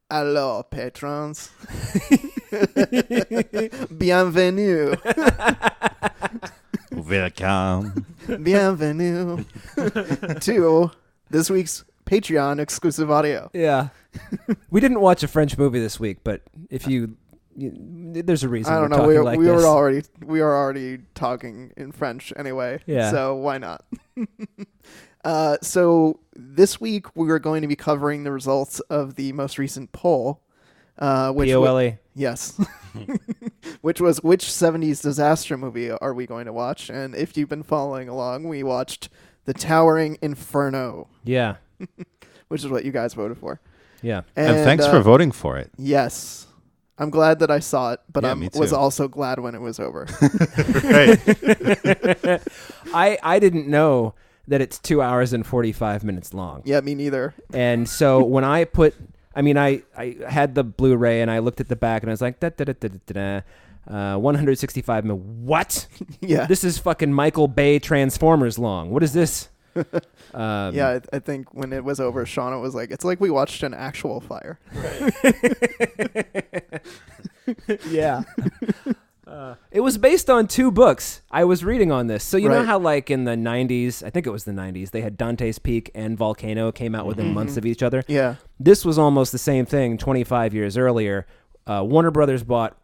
Alors, patrons. Bienvenue. Welcome. Bienvenue to this week's Patreon exclusive audio. Yeah. We didn't watch a French movie this week, but if there's a reason. I don't know. We were already talking in French anyway. Yeah. So why not? So this week we are going to be covering the results of the most recent poll. POLE. Yes. Which was which 70s disaster movie are we going to watch? And if you've been following along, we watched The Towering Inferno. Yeah. Which is what you guys voted for. Yeah. And thanks for voting for it. Yes. I'm glad that I saw it, but Yeah, I me too. was also glad when it was over. Right. I didn't know that it's 2 hours and 45 minutes long. Yeah, me neither. And so when I had the Blu-ray and I looked at the back and I was like, 165 minutes. What? Yeah. This is fucking Michael Bay Transformers long. What is this? Yeah, I think when it was over, Shauna was like, it's like we watched an actual fire. Yeah. It was based on 2 books. I was reading on this. So you know how like in the 90s, I think it was the 90s, they had Dante's Peak and Volcano came out within months of each other. Yeah. This was almost the same thing 25 years earlier. Warner Brothers bought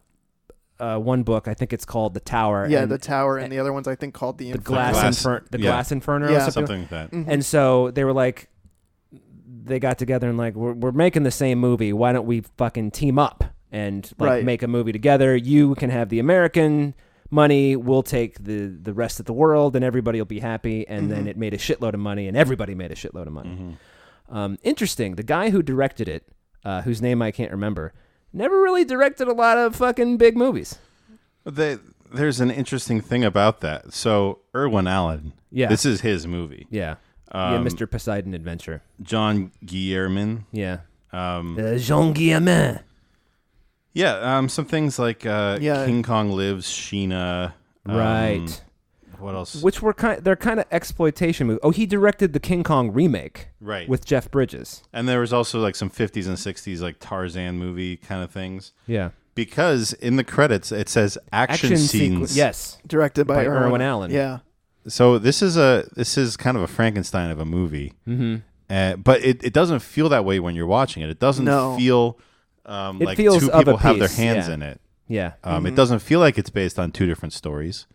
one book. I think it's called The Tower. Yeah, The Tower, and the other one's I think called The Inferno. Glass Inferno. Yeah, or something like that. Mm-hmm. And so they were like, they got together and like, we're making the same movie. Why don't we fucking team up and like make a movie together? You can have the American money. We'll take the rest of the world, and everybody will be happy. And then it made a shitload of money, and everybody made a shitload of money. Interesting. The guy who directed it, whose name I can't remember, never really directed a lot of fucking big movies. There's an interesting thing about that. So Irwin Allen, this is his movie. Yeah. Mr. Poseidon Adventure. John Guillermin. Yeah. Jean Guillermin. Yeah, some things like King Kong Lives, Sheena. Right. What else? Which they're kind of exploitation movies. Oh, he directed the King Kong remake. Right. With Jeff Bridges. And there was also like some 50s and 60s like Tarzan movie kind of things. Yeah. Because in the credits it says action scenes. Yes. Directed by Irwin Allen. Yeah. So this is kind of a Frankenstein of a movie. Mm-hmm. But it doesn't feel that way when you're watching it. It doesn't feel like feels 2 of a people have their piece, hands in it. Yeah. It doesn't feel like it's based on 2 different stories.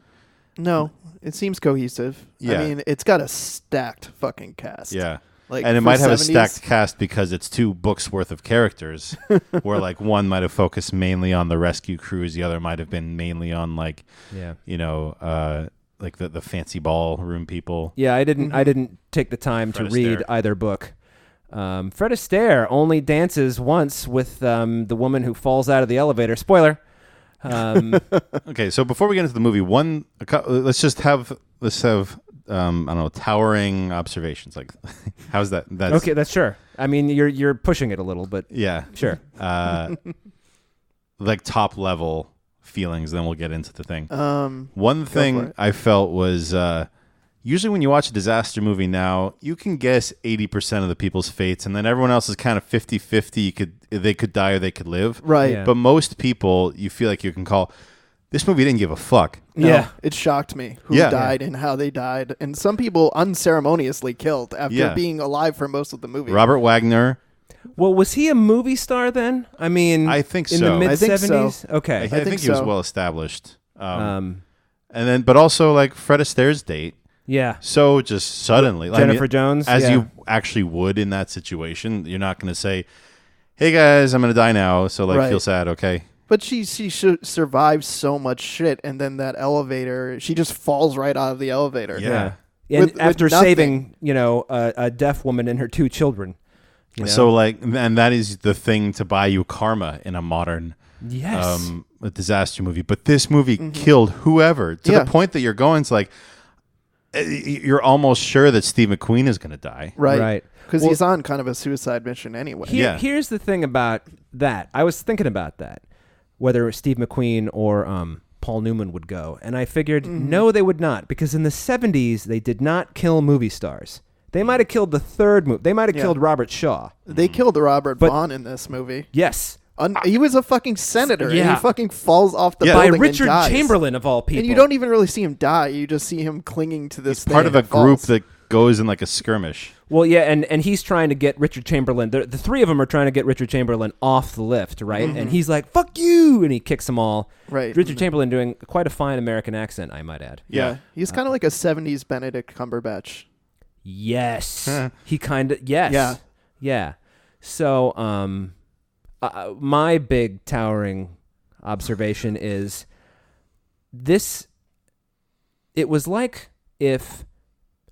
No, it seems cohesive. Yeah. I mean, it's got a stacked fucking cast. Yeah. Like, and it for might have 70s, a stacked cast because it's 2 books worth of characters where like one might have focused mainly on the rescue crews. The other might have been mainly on like, like the fancy ballroom people. Yeah, I didn't take the time to read either book. Fred Astaire only dances once with the woman who falls out of the elevator. Spoiler. Okay, so before we get into the movie, let's have I don't know, towering observations. Like, how's that? Okay, that's sure. I mean, you're pushing it a little, but yeah, sure. Like top level feelings. Then we'll get into the thing. One thing I felt was usually when you watch a disaster movie now, you can guess 80% of the people's fates, and then everyone else is kind of 50-50. They could die or they could live. Right. Yeah. But most people, you feel like you can call. This movie didn't give a fuck. No, it shocked me who died and how they died. And some people unceremoniously killed after being alive for most of the movie. Robert Wagner. Well, was he a movie star then? I mean, I think in so. the mid-70s? So. Okay. I think he was well established. And then, but also like Fred Astaire's date. Yeah. So just suddenly. Jennifer Jones. As you actually would in that situation. You're not going to say, hey guys, I'm going to die now. So like feel sad. Okay. But she survives so much shit, and then that elevator, she just falls right out of the elevator. Yeah. And after saving, a deaf woman and her 2 children. So like, and that is the thing to buy you karma in a modern a disaster movie. But this movie killed whoever to the point that you're going to like, you're almost sure that Steve McQueen is going to die. Right. Because he's on kind of a suicide mission anyway. Here's the thing about that. I was thinking about that. Whether Steve McQueen or Paul Newman would go. And I figured, no, they would not. Because in the 70s, they did not kill movie stars. They might have killed the third movie. They might have killed Robert Shaw. They killed Robert Vaughn in this movie. Yes. He was a fucking senator, and he fucking falls off the By building Richard and dies. Chamberlain, of all people. And you don't even really see him die. You just see him clinging to this thing. Part of a group that goes in like a skirmish. Well, yeah, and he's trying to get Richard Chamberlain. The three of them are trying to get Richard Chamberlain off the lift, right? Mm-hmm. And he's like, "Fuck you!" and he kicks them all. Right. Richard Chamberlain doing quite a fine American accent, I might add. Yeah. He's kind of like a 70s Benedict Cumberbatch. Yes. He kind of, yes. Yeah. Yeah. So, my big towering observation is this, it was like if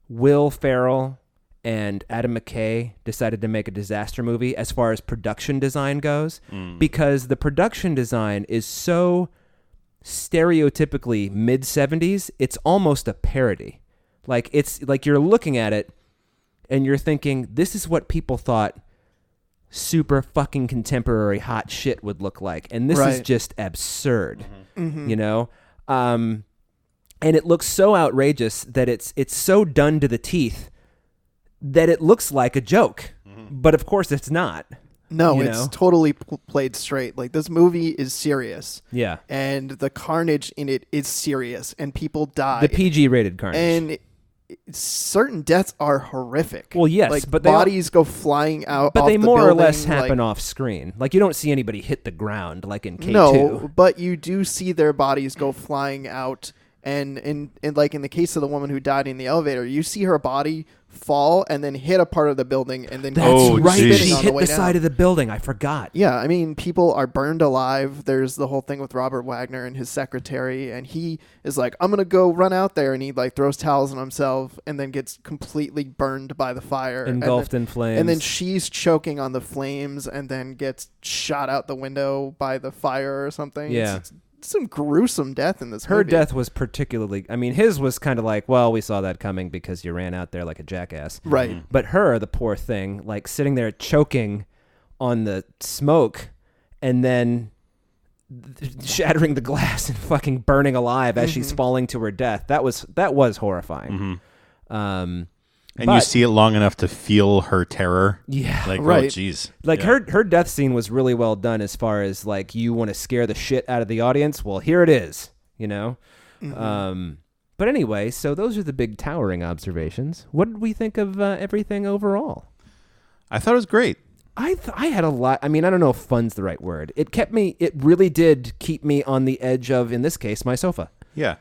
Will Ferrell and Adam McKay decided to make a disaster movie as far as production design goes, because the production design is so stereotypically mid-70s, it's almost a parody. Like, it's like you're looking at it and you're thinking, this is what people thought super fucking contemporary hot shit would look like. And this is just absurd, you know? And it looks so outrageous that it's so done to the teeth that it looks like a joke. But of course it's not. No, it's totally played straight. Like, this movie is serious. Yeah. And the carnage in it is serious, and people die. The PG-rated carnage. And certain deaths are horrific. Well, yes, like, but bodies go flying out. But off they the more or building, less happen off screen. Like, you don't see anybody hit the ground like in K2. No, but you do see their bodies go flying out. And like in the case of the woman who died in the elevator, you see her body fall and then hit a part of the building and then She hit the down. side of the building. I forgot. Yeah, I mean, people are burned alive. There's the whole thing with Robert Wagner and his secretary, and he is like, I'm gonna go run out there, and he like throws towels on himself and then gets completely burned by the fire, engulfed in flames, and then she's choking on the flames and then gets shot out the window by the fire or something. Yeah. It's some gruesome death in this Her movie. death was particularly, I mean, his was kind of like, well, we saw that coming because you ran out there like a jackass. Right. But her, the poor thing, like sitting there choking on the smoke and then shattering the glass and fucking burning alive as she's falling to her death. That was horrifying. And you see it long enough to feel her terror. Yeah. Like, right. oh, jeez. Like, her death scene was really well done as far as, like, you want to scare the shit out of the audience. Well, here it is, you know? But anyway, so those are the big towering observations. What did we think of everything overall? I thought it was great. I had a lot. I mean, I don't know if fun's the right word. It really did keep me on the edge of, in this case, my sofa. Yeah.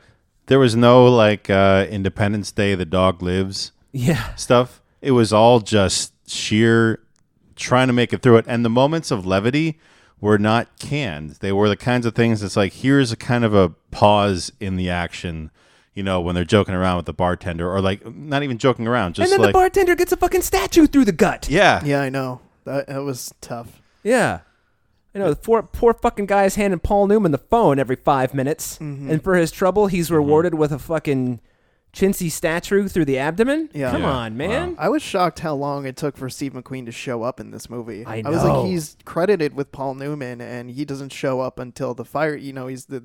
There was no, like, Independence Day, the dog lives. Yeah. Stuff. It was all just sheer trying to make it through it. And the moments of levity were not canned. They were the kinds of things that's like, here's a kind of a pause in the action, you know, when they're joking around with the bartender, or like not even joking around. Just and then like, the bartender gets a fucking statue through the gut. Yeah. Yeah, I know. That was tough. Yeah. You know, the poor fucking guy is handing Paul Newman the phone every 5 minutes. And for his trouble, he's rewarded with a fucking chintzy statue through the abdomen? Yeah. Come on, man. Wow. I was shocked how long it took for Steve McQueen to show up in this movie. I was like, know. he's credited with Paul Newman, and he doesn't show up until the fire. You know, he's the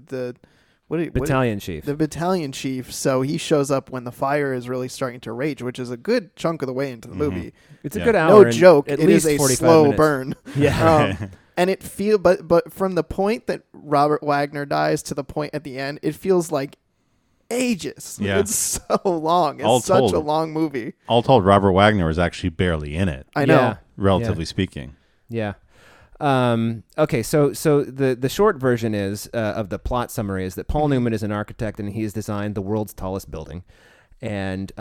battalion chief. The battalion chief. So he shows up when the fire is really starting to rage, which is a good chunk of the way into the movie. It's a good hour. No joke. At it least is a 45 slow minutes. burn. Yeah. And it but from the point that Robert Wagner dies to the point at the end, it feels like ages. Yeah. It's so long. It's All such told. a long movie. All told, Robert Wagner was actually barely in it, I know. Yeah. relatively speaking. Yeah. Okay, so the short version is of the plot summary is that Paul Newman is an architect and he's designed the world's tallest building, and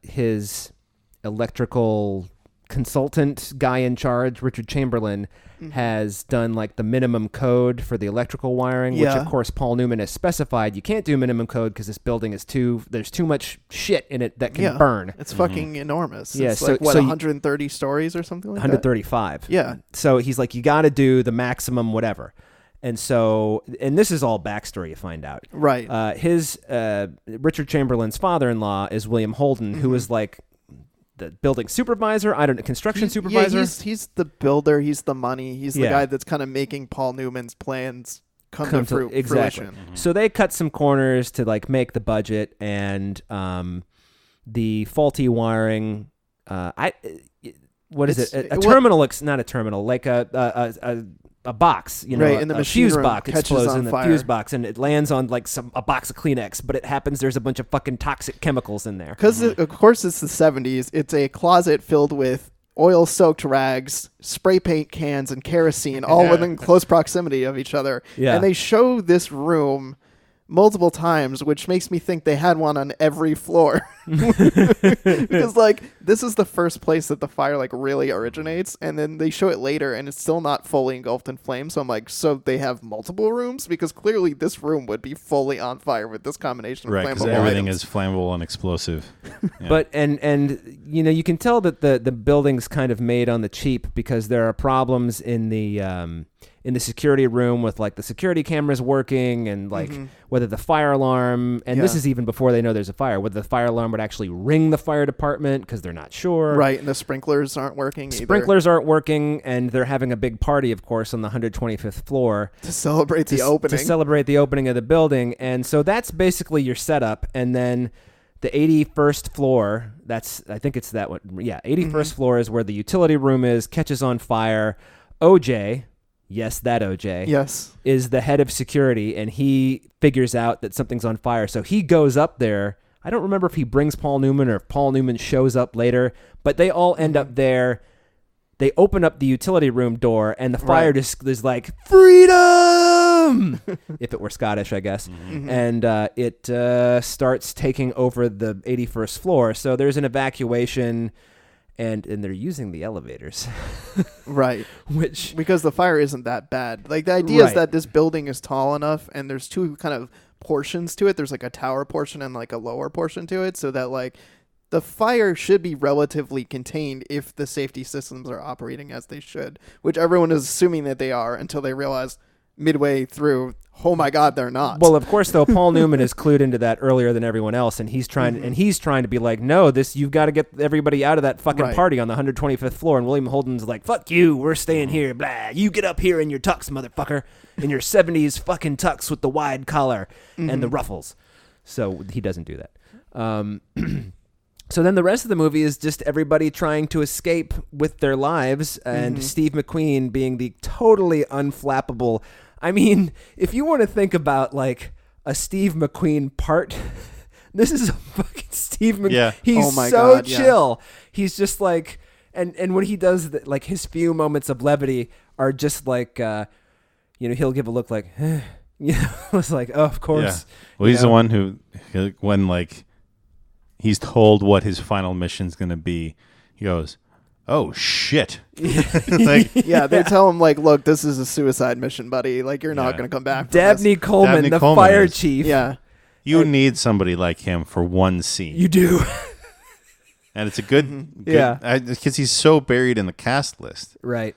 his electrical consultant guy in charge, Richard Chamberlain, has done like the minimum code for the electrical wiring, which of course Paul Newman has specified you can't do minimum code because this building is there's too much shit in it that can burn. It's fucking enormous. Yeah, it's so- like, what, so 130 stories or something like 135. Yeah. So he's like, you got to do the maximum whatever. And so, and this is all backstory you find out. that? Right. His Richard Chamberlain's father-in-law is William Holden, who is like the building supervisor. I don't know, construction supervisor. Yeah, he's the builder. He's the money. He's the Yeah. guy that's kind of making Paul Newman's plans come to exactly. fruition. So they cut some corners to like make the budget, and the faulty wiring what is it? A terminal, not a terminal, like a box, right, in the a machine fuse room box explodes in the fire. fuse box, and it lands on like a box of Kleenex, but it happens there's a bunch of fucking toxic chemicals in there. Because, of course, it's the 70s. It's a closet filled with oil-soaked rags, spray paint cans, and kerosene, all within close proximity of each other. Yeah. And they show this room multiple times, which makes me think they had one on every floor. Because, like, this is the first place that the fire, like, really originates, and then they show it later, and it's still not fully engulfed in flames. So I'm like, so they have multiple rooms? Because clearly this room would be fully on fire with this combination of flammable because everything items. is flammable and explosive. Yeah. But and you can tell that the building's kind of made on the cheap because there are problems in the security room with like the security cameras working and like whether the fire alarm, and this is even before they know there's a fire, whether the fire alarm would actually ring the fire department because they're not sure. Right, and the sprinklers aren't working either. Sprinklers aren't working, and they're having a big party, of course, on the 125th floor. To celebrate the opening. To celebrate the opening of the building. And so that's basically your setup. And then the 81st floor, I think it's that one. Yeah, 81st floor is where the utility room is, catches on fire. OJ... Yes, that OJ. Yes. Is the head of security, and he figures out that something's on fire. So he goes up there. I don't remember if he brings Paul Newman or if Paul Newman shows up later, but they all end up there. They open up the utility room door, and the fire just is like, freedom! If it were Scottish, I guess. And it starts taking over the 81st floor. So there's an evacuation. And they're using the elevators. Right. Which... Because the fire isn't that bad. Like, the idea is that this building is tall enough, and there's two kind of portions to it. There's, like, a tower portion and, like, a lower portion to it, so that, like, the fire should be relatively contained if the safety systems are operating as they should, which everyone is assuming that they are until they realize midway through, oh my God, they're not. Well, of course, though, Paul Newman is clued into that earlier than everyone else, and he's trying to be like, no, you've got to get everybody out of that fucking party on the 125th floor. And William Holden's like, fuck you, we're staying here, blah. You get up here in your tux, motherfucker, in your 70s fucking tux with the wide collar and the ruffles. So he doesn't do that. So then the rest of the movie is just everybody trying to escape with their lives, and Steve McQueen being the totally unflappable. I mean, if you want to think about like a Steve McQueen part, this is a fucking Steve McQueen. Yeah. He's so chill. He's just like, and when he does like his few moments of levity are just like, he'll give a look like, it's like, oh, of course. Yeah. Well, he's the one who, when like he's told what his final mission's going to be, he goes, oh shit. They tell him like, look, this is a suicide mission, buddy. Like, you're not going to come back. Dabney Coleman, the fire chief. Yeah. You need somebody like him for one scene. You do. And it's a good because he's so buried in the cast list. Right.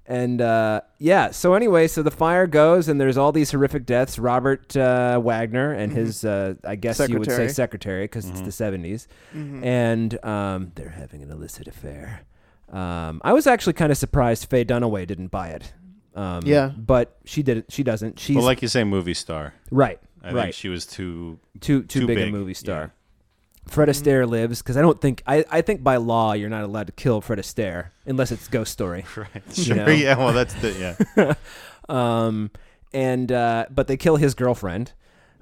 And so anyway, so the fire goes, and there's all these horrific deaths. Robert Wagner and his, I guess you would say secretary, because it's the 70s. And they're having an illicit affair. I was actually kind of surprised Faye Dunaway didn't buy it. But she did. She doesn't. She's like you say, movie star. Right. I think she was too big a movie star. Yeah. Fred Astaire lives, because I think by law you're not allowed to kill Fred Astaire unless it's Ghost Story. Right. Sure. Yeah. Well, that's the but they kill his girlfriend.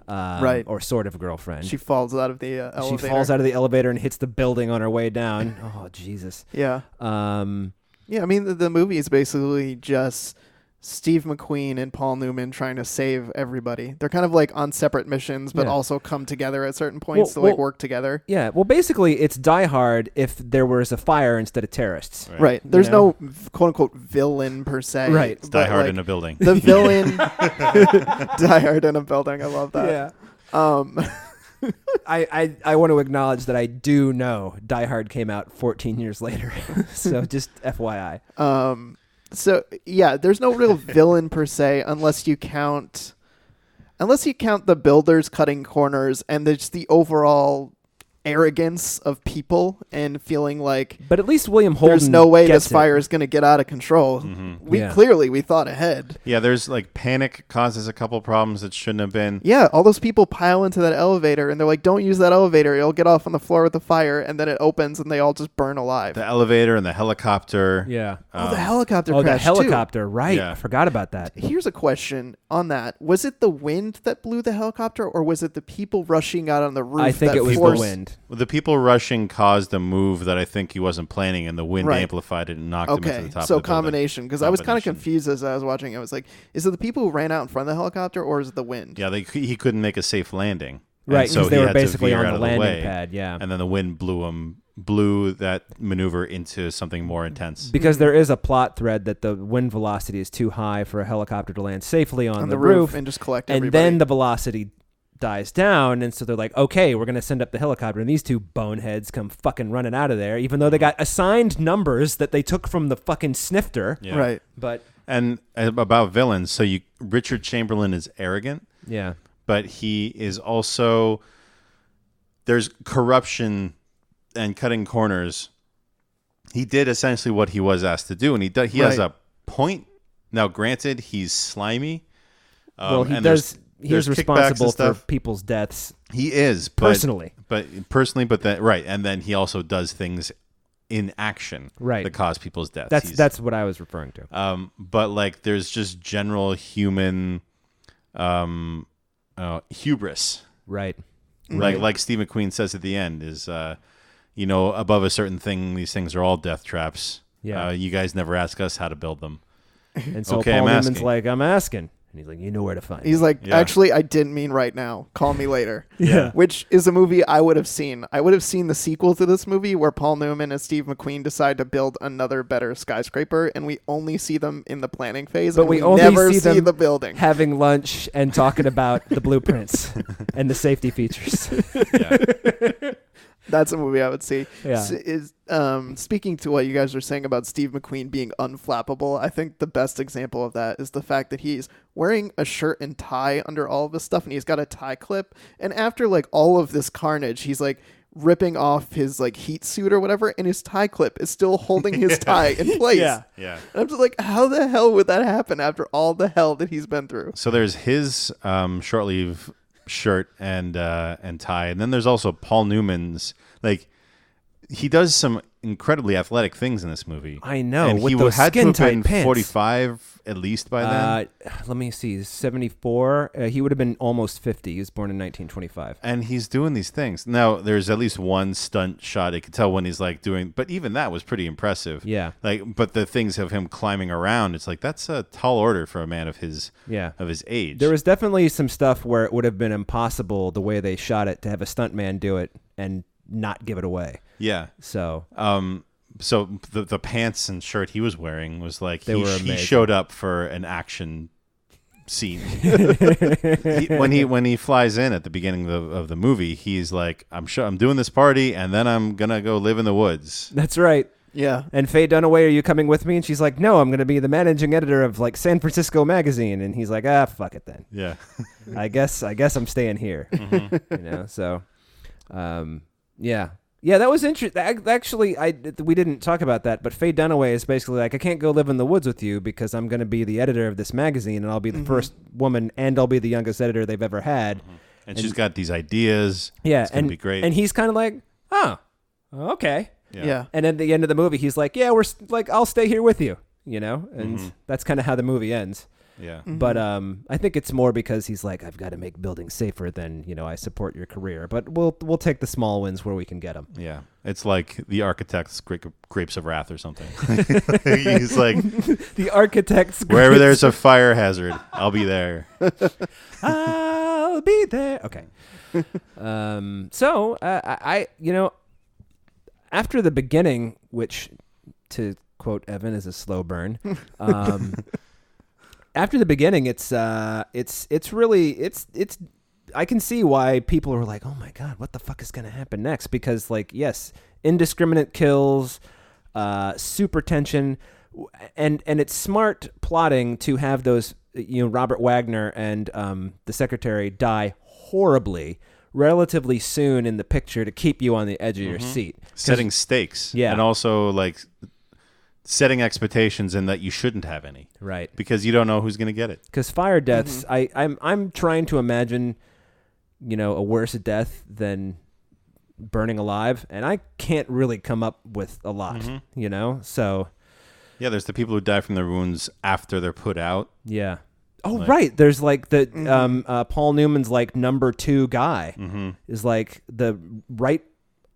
Right. Or sort of girlfriend. She falls out of the elevator. She falls out of the elevator and hits the building on her way down. Oh, Jesus. Yeah. I mean, the movie is basically just Steve McQueen and Paul Newman trying to save everybody. They're kind of like on separate missions, but also come together at certain points to work together. Yeah. Well, basically, it's Die Hard if there was a fire instead of terrorists. Right. There's no quote unquote villain per se. Right. It's Die Hard in a building. The villain. Die Hard in a building. I love that. Yeah. I want to acknowledge that I do know Die Hard came out 14 years later. So just FYI. So yeah, there's no real villain per se unless you count the builders cutting corners and just the overall arrogance of people and feeling like, but at least William Holden, there's no way this gets fire is going to get out of control. We thought ahead. Yeah, there's like panic causes a couple problems that shouldn't have been. Yeah, all those people pile into that elevator and they're like, don't use that elevator, you'll get off on the floor with the fire, and then it opens and they all just burn alive. The elevator and the helicopter. Yeah. The helicopter crash. The helicopter, too. right. Yeah. I forgot about that. Here's a question on that. Was it the wind that blew the helicopter, or was it the people rushing out on the roof? I think it was the wind. The people rushing caused a move that I think he wasn't planning, and the wind amplified it and knocked him into the top of the building. So combination, because I was kind of confused as I was watching. I was like, is it the people who ran out in front of the helicopter, or is it the wind? Yeah, he couldn't make a safe landing. Right, so they he were had to basically veer on out the of landing way, pad, yeah. And then the wind blew that maneuver into something more intense. Because there is a plot thread that the wind velocity is too high for a helicopter to land safely on the roof and just collect everybody. And then the velocity dies down, and so they're like, okay, we're going to send up the helicopter, and these two boneheads come fucking running out of there, even though they got assigned numbers that they took from the fucking snifter. Yeah. Right. But and about villains, so Richard Chamberlain is arrogant. Yeah. But he is also, there's corruption and cutting corners. He did essentially what he was asked to do, and he has a point. Now, granted, he's slimy. Well, he does. He's responsible for people's deaths. He is personally, but then right, and then he also does things in action that cause people's deaths. That's what I was referring to. But like, there's just general human hubris, right? Like Steve McQueen says at the end is, above a certain thing, these things are all death traps. Yeah, you guys never ask us how to build them. And so Paul Newman's like, I'm asking. And he's like, you know where to find me. He's like, actually, I didn't mean right now. Call me later. Yeah. Which is a movie I would have seen. I would have seen the sequel to this movie where Paul Newman and Steve McQueen decide to build another better skyscraper, and we only see them in the planning phase, but we only never see them the building. Having lunch and talking about the blueprints and the safety features. Yeah. That's a movie I would see. Yeah. Speaking to what you guys are saying about Steve McQueen being unflappable, I think the best example of that is the fact that he's wearing a shirt and tie under all of this stuff, and he's got a tie clip. And after like all of this carnage, he's like ripping off his like heat suit or whatever, and his tie clip is still holding his tie in place. Yeah. And I'm just like, how the hell would that happen after all the hell that he's been through? So there's his short sleeve shirt and tie, and then there's also Paul Newman's. Like, he does some incredibly athletic things in this movie. I know, and with he those had to have been skin-tight pants. 45 at least by then. Let me see, 74. He would have been almost 50. He was born in 1925. And he's doing these things. Now, there's at least one stunt shot. You can tell when he's like doing, but even that was pretty impressive. Yeah. Like, but the things of him climbing around, it's like, that's a tall order for a man of his age. There was definitely some stuff where it would have been impossible the way they shot it to have a stuntman do it and not give it away. Yeah. So the pants and shirt he was wearing was like he he showed up for an action scene. when he flies in at the beginning of the movie, he's like, I'm doing this party and then I'm gonna go live in the woods. That's right. Yeah. And Faye Dunaway, are you coming with me? And she's like, no, I'm going to be the managing editor of like San Francisco magazine. And he's like, fuck it then. Yeah. I guess I'm staying here. Mm-hmm. So, yeah. Yeah, that was interesting. Actually, we didn't talk about that, but Faye Dunaway is basically like, I can't go live in the woods with you because I'm going to be the editor of this magazine, and I'll be the first woman, and I'll be the youngest editor they've ever had. And she's got these ideas. Yeah, it's going to be great. And he's kind of like, oh, okay. Yeah. And at the end of the movie, he's like, yeah, I'll stay here with you, and that's kind of how the movie ends. Yeah. But I think it's more because he's like, I've got to make buildings safer than, I support your career. But we'll take the small wins where we can get them. Yeah. It's like the Architect's Grapes of Wrath or something. He's like, the Architect's wherever there's a fire hazard, I'll be there. I'll be there. Okay. So I after the beginning, which to quote Evan is a slow burn, after the beginning, it's really I can see why people are like, oh my God, what the fuck is going to happen next? Because like, yes, indiscriminate kills, super tension, and it's smart plotting to have those, Robert Wagner and the secretary die horribly relatively soon in the picture to keep you on the edge of your seat. Setting stakes. Yeah. And also, like, setting expectations and that you shouldn't have any. Right. Because you don't know who's going to get it. Because fire deaths, I'm trying to imagine, a worse death than burning alive, and I can't really come up with a lot, so... Yeah, there's the people who die from their wounds after they're put out. Yeah. Oh, right. There's like the Paul Newman's like number 2 guy is like the right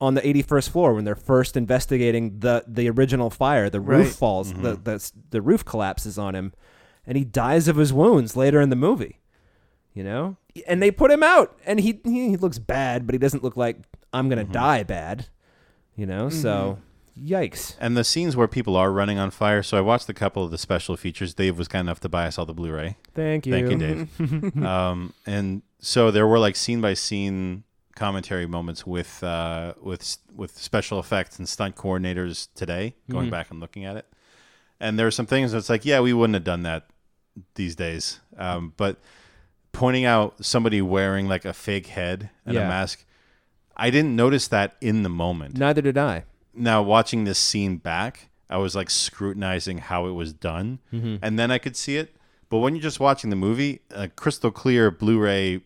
on the 81st floor when they're first investigating the original fire. The roof falls, the roof collapses on him, and he dies of his wounds later in the movie. And they put him out, and he looks bad, but he doesn't look like I'm gonna die bad. So. Yikes. And the scenes where people are running on fire. So I watched a couple of the special features. Dave was kind enough to buy us all the Blu-ray. Thank you. Thank you, Dave. And so there were like scene by scene commentary moments with special effects and stunt coordinators today, going back and looking at it. And there are some things that's like, yeah, we wouldn't have done that these days. But pointing out somebody wearing like a fake head and a mask, I didn't notice that in the moment. Neither did I. Now, watching this scene back, I was like scrutinizing how it was done, and then I could see it. But when you're just watching the movie, a crystal clear Blu-ray,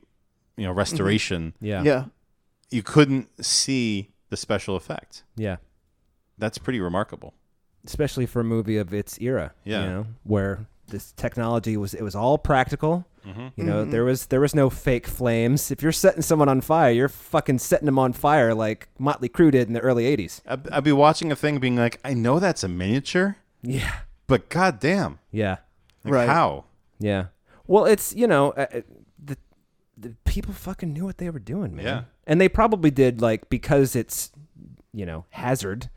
restoration, you couldn't see the special effect. Yeah, that's pretty remarkable, especially for a movie of its era. Yeah, where this technology it was all practical. There was no fake flames. If you're setting someone on fire, you're fucking setting them on fire like Motley Crue did in the early 80s. I'd be watching a thing being like, I know that's a miniature. Yeah. But goddamn. Yeah. Like how? Yeah. Well, it's, the people fucking knew what they were doing, man. Yeah. And they probably did, like, because it's, hazard.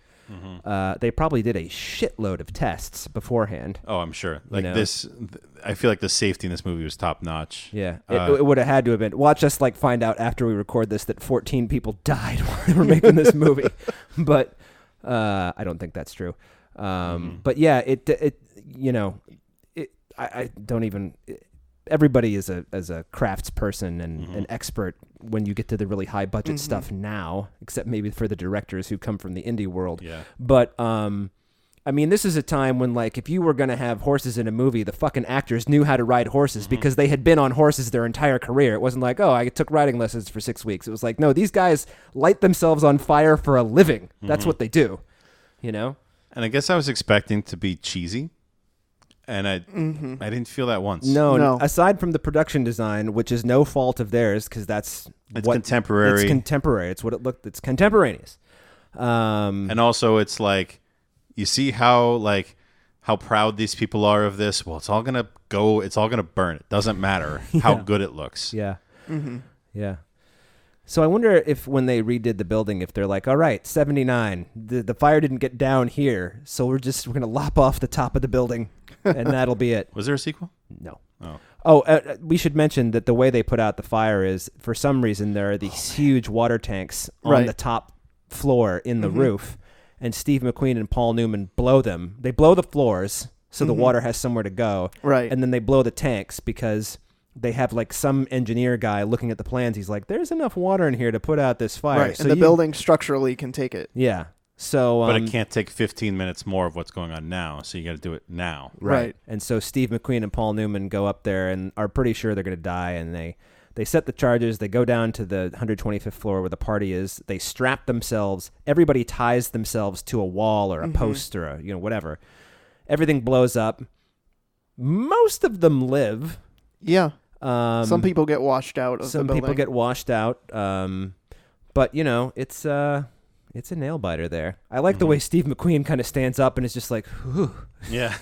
They probably did a shitload of tests beforehand. Oh, I'm sure. Like I feel like the safety in this movie was top notch. Yeah, it would have had to have been. Watch us find out after we record this that 14 people died while they were making this movie, but I don't think that's true. But yeah, I don't even. Everybody is a crafts person and an expert when you get to the really high budget stuff now, except maybe for the directors who come from the indie world. Yeah. But this is a time when, like, if you were going to have horses in a movie, the fucking actors knew how to ride horses because they had been on horses their entire career. It wasn't like, oh, I took riding lessons for 6 weeks. It was like, no, these guys light themselves on fire for a living. That's what they do, And I guess I was expecting to be cheesy. And I didn't feel that once. No. Aside from the production design, which is no fault of theirs, because it's contemporary. It's contemporary. It's what it looked. It's contemporaneous. And also, it's like you see how proud these people are of this. Well, it's all gonna go. It's all gonna burn. It doesn't matter how good it looks. Yeah. Yeah. So I wonder if when they redid the building, if they're like, all right, 79, the fire didn't get down here, so we're going to lop off the top of the building, and that'll be it. Was there a sequel? No. Oh, we should mention that the way they put out the fire is, for some reason, there are these huge water tanks on the top floor in the roof, and Steve McQueen and Paul Newman blow them. They blow the floors so the water has somewhere to go, and then they blow the tanks because... they have like some engineer guy looking at the plans. He's like, there's enough water in here to put out this fire. Right. So and the building structurally can take it. Yeah. So, but it can't take 15 minutes more of what's going on now. So you got to do it now. Right. And so Steve McQueen and Paul Newman go up there and are pretty sure they're going to die. And they set the charges. They go down to the 125th floor where the party is. They strap themselves. Everybody ties themselves to a wall or a post or whatever. Everything blows up. Most of them live. Yeah. Some people get washed out of the building. Some people get washed out. But, it's a nail biter there. I like the way Steve McQueen kind of stands up and is just like, whew. Yeah.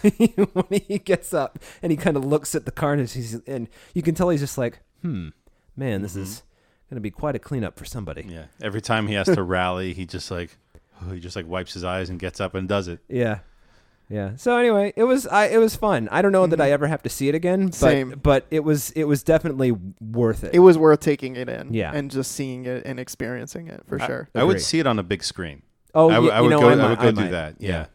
When he gets up and he kind of looks at the carnage, and you can tell he's just like, man, this is going to be quite a cleanup for somebody. Yeah. Every time he has to rally, he just wipes his eyes and gets up and does it. Yeah. Yeah. So anyway, it was fun. I don't know that I ever have to see it again, but it was definitely worth it. It was worth taking it in, and just seeing it and experiencing it for sure. I would see it on a big screen. Oh, I would go do might. that. Yeah.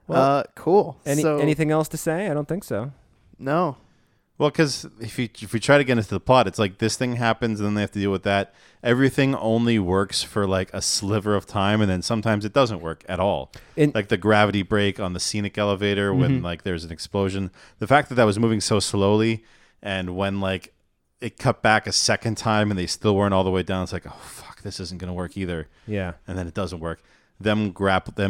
Well, cool. Anything else to say? I don't think so. No. Well, because if we try to get into the plot, it's like this thing happens and then they have to deal with that. Everything only works for like a sliver of time, and then sometimes it doesn't work at all. Like the gravity break on the scenic elevator when like there's an explosion. The fact that that was moving so slowly, and when like it cut back a second time and they still weren't all the way down, it's like, oh fuck, this isn't gonna work either. Yeah. And then it doesn't work. Them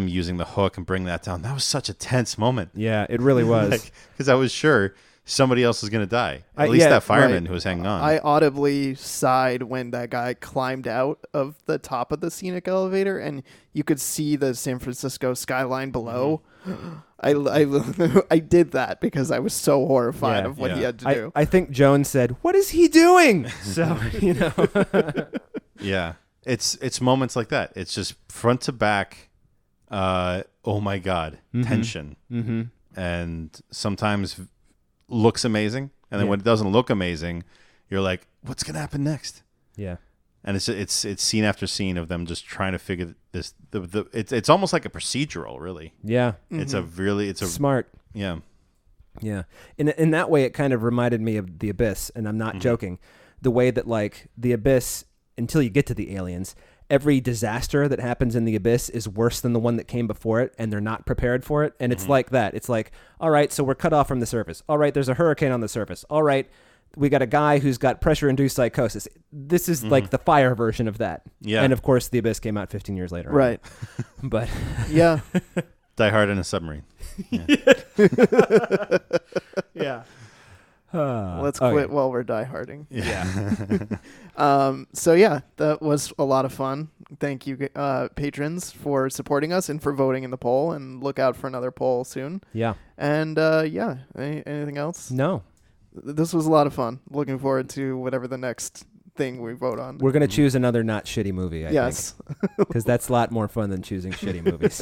using the hook and bring that down. That was such a tense moment. Yeah, it really was. Because I was sure somebody else was going to die. At least that fireman who was hanging on. I audibly sighed when that guy climbed out of the top of the scenic elevator and you could see the San Francisco skyline below. I did that because I was so horrified of what he had to do. I think Joan said, "What is he doing?" So, you know. Yeah. It's moments like that. It's just front to back, oh my God, tension. Mm-hmm. And sometimes looks amazing, and then when it doesn't look amazing, you're like, what's gonna happen next? Yeah. And it's scene after scene of them just trying to figure this. It's almost like a procedural, really. Yeah. It's smart. Yeah. Yeah. In that way, it kind of reminded me of The Abyss, and I'm not joking. The way that like The Abyss, until you get to the aliens, every disaster that happens in the Abyss is worse than the one that came before it, and they're not prepared for it. And it's like that. It's like, all right, so we're cut off from the surface. All right, there's a hurricane on the surface. All right, we got a guy who's got pressure-induced psychosis. This is like the fire version of that. Yeah. And of course, The Abyss came out 15 years later. Right. But yeah. Die Hard in a submarine. Yeah. Yeah. Let's quit while we're die-harding. Yeah. So yeah, that was a lot of fun. Thank you, patrons, for supporting us and for voting in the poll. And look out for another poll soon. Yeah. And anything else? No. This was a lot of fun. Looking forward to whatever the next thing we vote on. We're gonna choose another not shitty movie. I think. Yes. Because that's a lot more fun than choosing shitty movies.